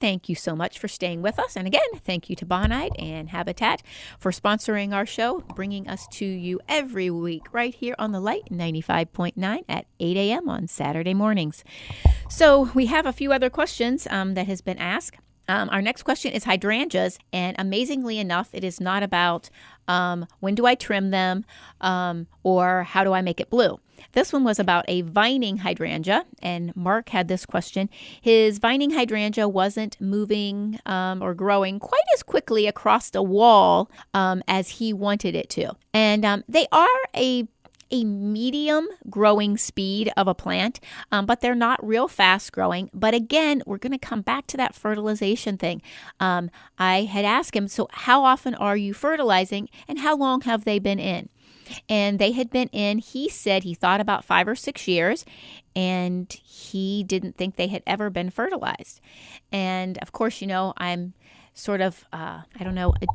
Thank you so much for staying with us. And again, thank you to Bonide and Habitat for sponsoring our show, bringing us to you every week right here on the Light 95.9 at 8 a.m. on Saturday mornings. So we have a few other questions that has been asked. Our next question is hydrangeas, and amazingly enough, it is not about when do I trim them or how do I make it blue. This one was about a vining hydrangea, and Mark had this question. His vining hydrangea wasn't moving or growing quite as quickly across the wall as he wanted it to. And they are a medium growing speed of a plant, but they're not real fast growing. But again, we're going to come back to that fertilization thing. I had asked him, so how often are you fertilizing and how long have they been in? And they had been in, he said he thought about 5 or 6 years, and he didn't think they had ever been fertilized. And of course, I'm sort of, a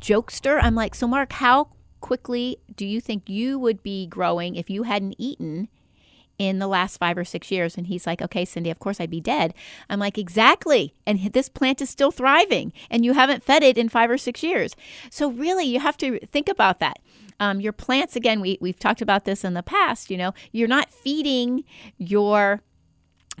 jokester. I'm like, so Mark, how quickly do you think you would be growing if you hadn't eaten in the last 5 or 6 years? And he's like, okay, Cindy, of course I'd be dead. I'm like, exactly. And this plant is still thriving and you haven't fed it in 5 or 6 years. So really you have to think about that. Your plants, again, we've talked about this in the past, you're not feeding your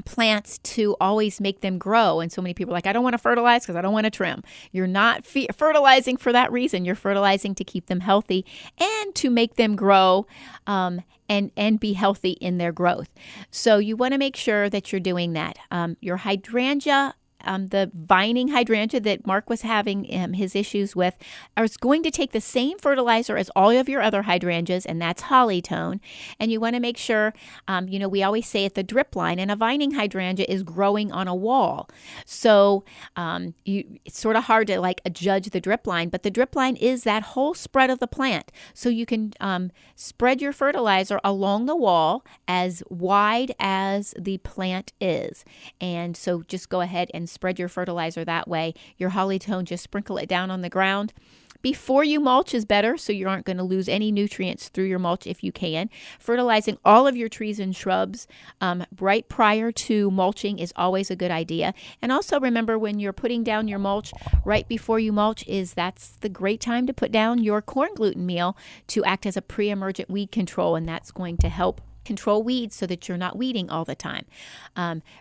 plants to always make them grow. And so many people are like, I don't want to fertilize because I don't want to trim. You're not fertilizing for that reason. You're fertilizing to keep them healthy and to make them grow and be healthy in their growth. So you want to make sure that you're doing that. Your hydrangea, the vining hydrangea that Mark was having his issues with, is going to take the same fertilizer as all of your other hydrangeas, and that's hollytone. And you want to make sure, we always say at the drip line, and a vining hydrangea is growing on a wall. So it's sort of hard to judge the drip line, but the drip line is that whole spread of the plant. So you can spread your fertilizer along the wall as wide as the plant is. And so just go ahead and spread your fertilizer that way. Your hollytone, just sprinkle it down on the ground. Before you mulch is better, so you aren't going to lose any nutrients through your mulch if you can. Fertilizing all of your trees and shrubs right prior to mulching is always a good idea. And also remember, when you're putting down your mulch, right before you mulch that's the great time to put down your corn gluten meal to act as a pre-emergent weed control, and that's going to help control weeds so that you're not weeding all the time.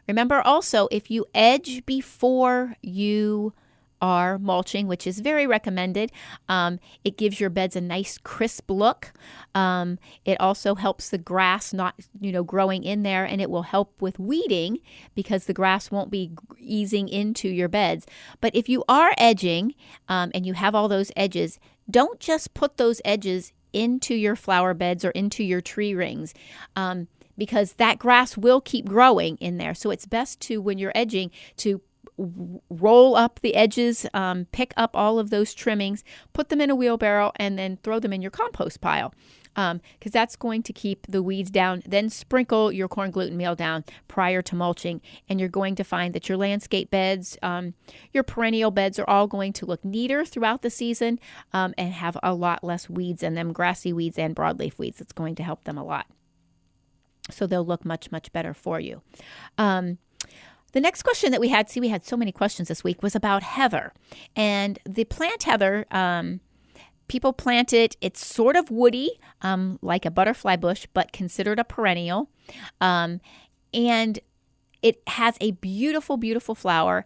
Remember also, if you edge before you are mulching, which is very recommended, it gives your beds a nice crisp look. It also helps the grass not, growing in there, and it will help with weeding because the grass won't be easing into your beds. But if you are edging and you have all those edges, don't just put those edges into your flower beds or into your tree rings, because that grass will keep growing in there. So it's best to, when you're edging, to roll up the edges, pick up all of those trimmings, put them in a wheelbarrow, and then throw them in your compost pile, because that's going to keep the weeds down. Then sprinkle your corn gluten meal down prior to mulching, and you're going to find that your landscape beds, your perennial beds are all going to look neater throughout the season and have a lot less weeds in them, grassy weeds and broadleaf weeds. It's going to help them a lot. So they'll look much, much better for you. The next question that we had so many questions this week, was about heather. And the plant heather, people plant it. It's sort of woody, like a butterfly bush, but considered a perennial. And it has a beautiful, beautiful flower,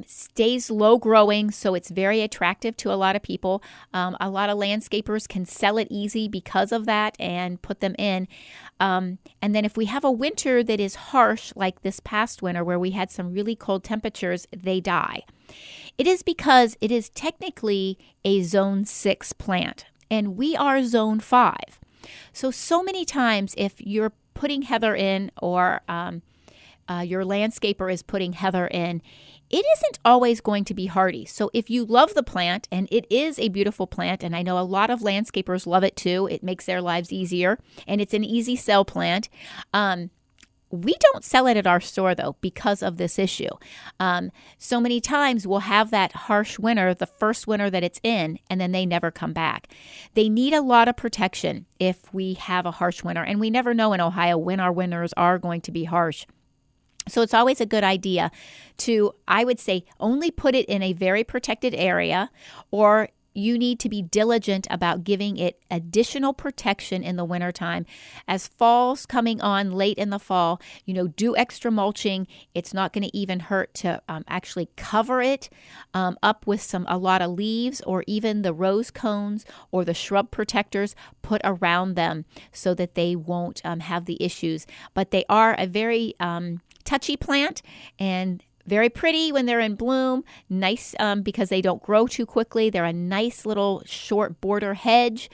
stays low growing, so it's very attractive to a lot of people. A lot of landscapers can sell it easy because of that and put them in. And then if we have a winter that is harsh, like this past winter where we had some really cold temperatures, they die. It is because it is technically a zone 6 plant, and we are zone 5. So many times if you're putting heather in, or your landscaper is putting heather in, it isn't always going to be hardy. So if you love the plant, and it is a beautiful plant, and I know a lot of landscapers love it too, it makes their lives easier, and it's an easy sell plant. We don't sell it at our store, though, because of this issue. So many times we'll have that harsh winter, the first winter that it's in, and then they never come back. They need a lot of protection if we have a harsh winter, and we never know in Ohio when our winters are going to be harsh. So it's always a good idea to, I would say, only put it in a very protected area, or you need to be diligent about giving it additional protection in the wintertime. As fall's coming on late in the fall, do extra mulching. It's not going to even hurt to actually cover it up with a lot of leaves, or even the rose cones or the shrub protectors put around them so that they won't have the issues. But they are a very touchy plant, and very pretty when they're in bloom. Nice because they don't grow too quickly. They're a nice little short border hedge.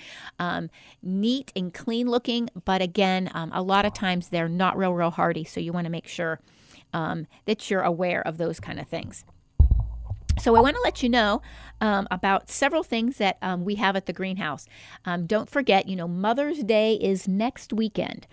Neat and clean looking. But again, a lot of times they're not real hardy. So you want to make sure that you're aware of those kind of things. So I want to let you know about several things that we have at the greenhouse. Don't forget, Mother's Day is next weekend.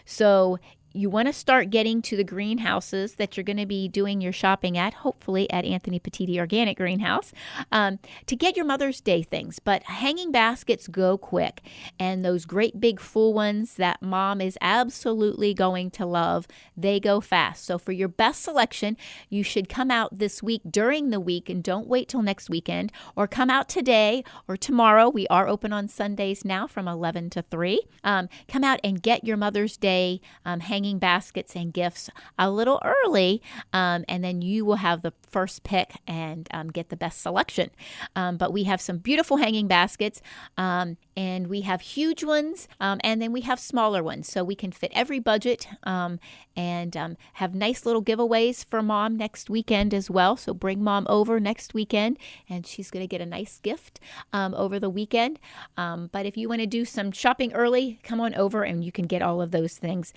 So you want to start getting to the greenhouses that you're going to be doing your shopping at, hopefully at Anthony Petitti Organic Greenhouse, to get your Mother's Day things. But hanging baskets go quick, and those great big full ones that Mom is absolutely going to love, they go fast. So for your best selection, you should come out this week during the week, and don't wait till next weekend, or come out today or tomorrow. We are open on Sundays now from 11 to 3. Come out and get your Mother's Day hanging baskets and gifts a little early, and then you will have the first pick and get the best selection. But we have some beautiful hanging baskets, and we have huge ones, and then we have smaller ones, so we can fit every budget, and have nice little giveaways for Mom next weekend as well. So bring Mom over next weekend, and she's going to get a nice gift over the weekend. But if you want to do some shopping early, come on over and you can get all of those things.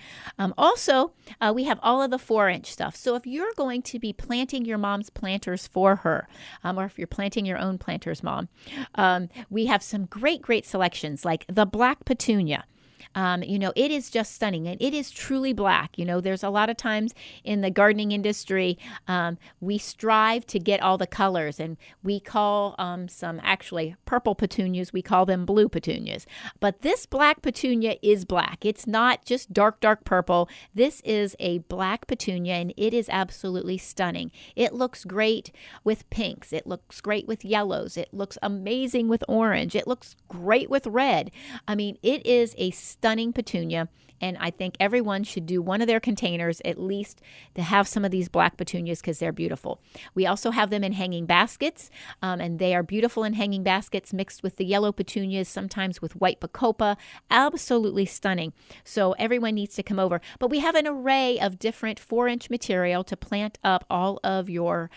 Also, we have all of the 4-inch stuff. So if you're going to be planting your mom's planters for her, or if you're planting your own planters, Mom, we have some great selections, like the black petunia. It is just stunning, and it is truly black. There's a lot of times in the gardening industry, we strive to get all the colors, and we call some actually purple petunias, we call them blue petunias. But this black petunia is black. It's not just dark purple. This is a black petunia, and it is absolutely stunning. It looks great with pinks. It looks great with yellows. It looks amazing with orange. It looks great with red. I mean, it is a stunning petunia, and I think everyone should do one of their containers at least to have some of these black petunias because they're beautiful. We also have them in hanging baskets, and they are beautiful in hanging baskets mixed with the yellow petunias, sometimes with white bacopa. Absolutely stunning. So everyone needs to come over. But we have an array of different 4-inch material to plant up all of your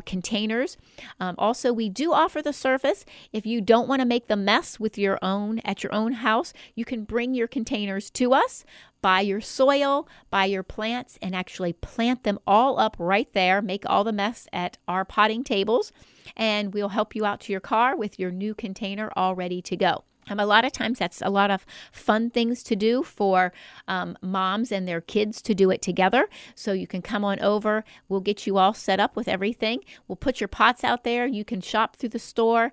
containers. Also, we do offer the surface. If you don't want to make the mess with your own at your own house, you can bring your containers to us, buy your soil, buy your plants, and actually plant them all up right there. Make all the mess at our potting tables, and we'll help you out to your car with your new container all ready to go. A lot of times that's a lot of fun things to do for moms and their kids to do it together. So you can come on over. We'll get you all set up with everything. We'll put your pots out there. You can shop through the store,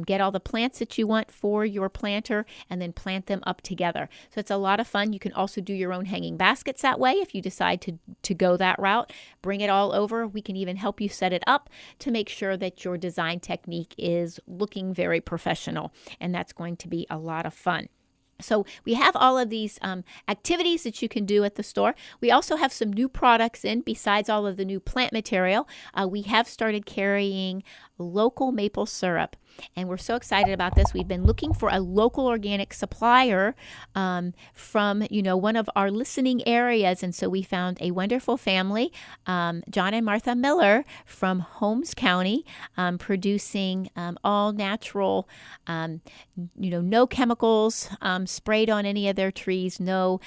get all the plants that you want for your planter, and then plant them up together. So it's a lot of fun. You can also do your own hanging baskets that way if you decide to go that route. Bring it all over. We can even help you set it up to make sure that your design technique is looking very professional, and that's going to be a lot of fun. So we have all of these activities that you can do at the store. We also have some new products in besides all of the new plant material. We have started carrying local maple syrup, and we're so excited about this. We've been looking for a local organic supplier from one of our listening areas, and so we found a wonderful family, John and Martha Miller from Holmes County, producing all natural, no chemicals sprayed on any of their trees, no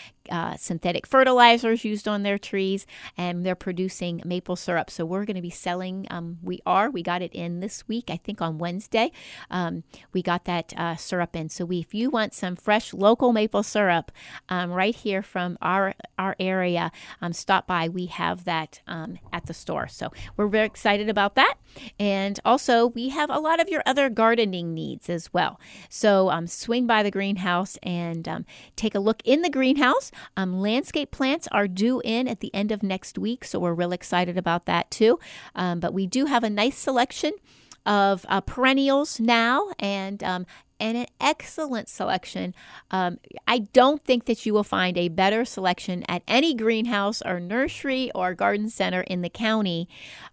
synthetic fertilizers used on their trees, and they're producing maple syrup. So we're going to be selling, we got it in this week, I think on Wednesday. yesterday. We got that syrup in. So if you want some fresh local maple syrup right here from our area, stop by. We have that at the store. So we're very excited about that. And also, we have a lot of your other gardening needs as well. So swing by the greenhouse and take a look in the greenhouse. Landscape plants are due in at the end of next week, so we're real excited about that too. But we do have a nice selection of perennials now and an excellent selection. I don't think that you will find a better selection at any greenhouse or nursery or garden center in the county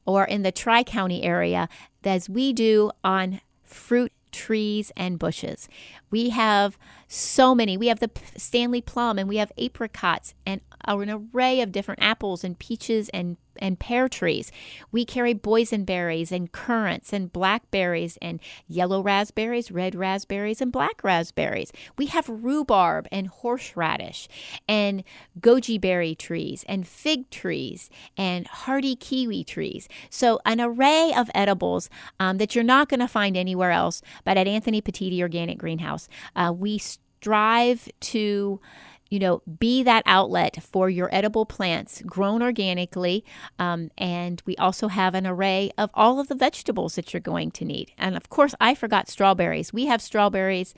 or in the Tri-County area as we do on fruit trees and bushes. We have so many. We have the Stanley plum and we have apricots and an array of different apples and peaches and pear trees. We carry boysenberries and currants and blackberries and yellow raspberries, red raspberries, and black raspberries. We have rhubarb and horseradish and goji berry trees and fig trees and hardy kiwi trees. So an array of edibles that you're not going to find anywhere else but at Anthony Petitti Organic Greenhouse. We strive to be that outlet for your edible plants grown organically. And we also have an array of all of the vegetables that you're going to need. And of course, I forgot strawberries. We have strawberries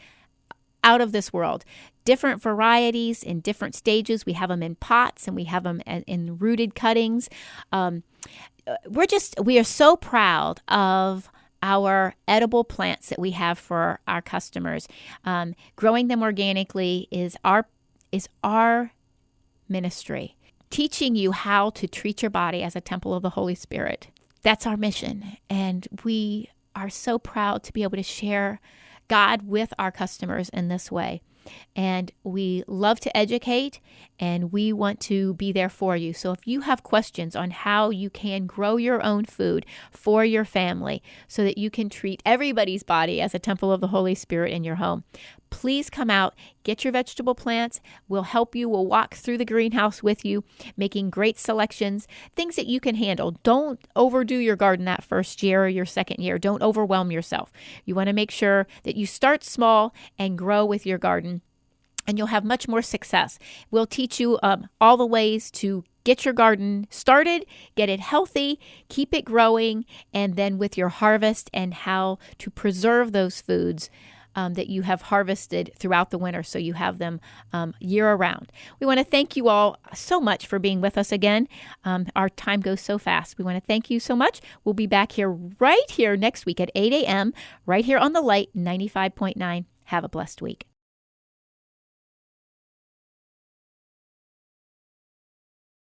out of this world. Different varieties in different stages. We have them in pots and we have them in rooted cuttings. We are so proud of our edible plants that we have for our customers. Growing them organically is our ministry. Teaching you how to treat your body as a temple of the Holy Spirit. That's our mission. And we are so proud to be able to share God with our customers in this way. And we love to educate and we want to be there for you. So if you have questions on how you can grow your own food for your family so that you can treat everybody's body as a temple of the Holy Spirit in your home, please come out, get your vegetable plants. We'll help you. We'll walk through the greenhouse with you, making great selections, things that you can handle. Don't overdo your garden that first year or your second year. Don't overwhelm yourself. You want to make sure that you start small and grow with your garden, and you'll have much more success. We'll teach you all the ways to get your garden started, get it healthy, keep it growing, and then with your harvest and how to preserve those foods that you have harvested throughout the winter so you have them year around. We want to thank you all so much for being with us again. Our time goes so fast. We want to thank you so much. We'll be back here right here next week at 8 a.m. right here on the Light 95.9. Have a blessed week.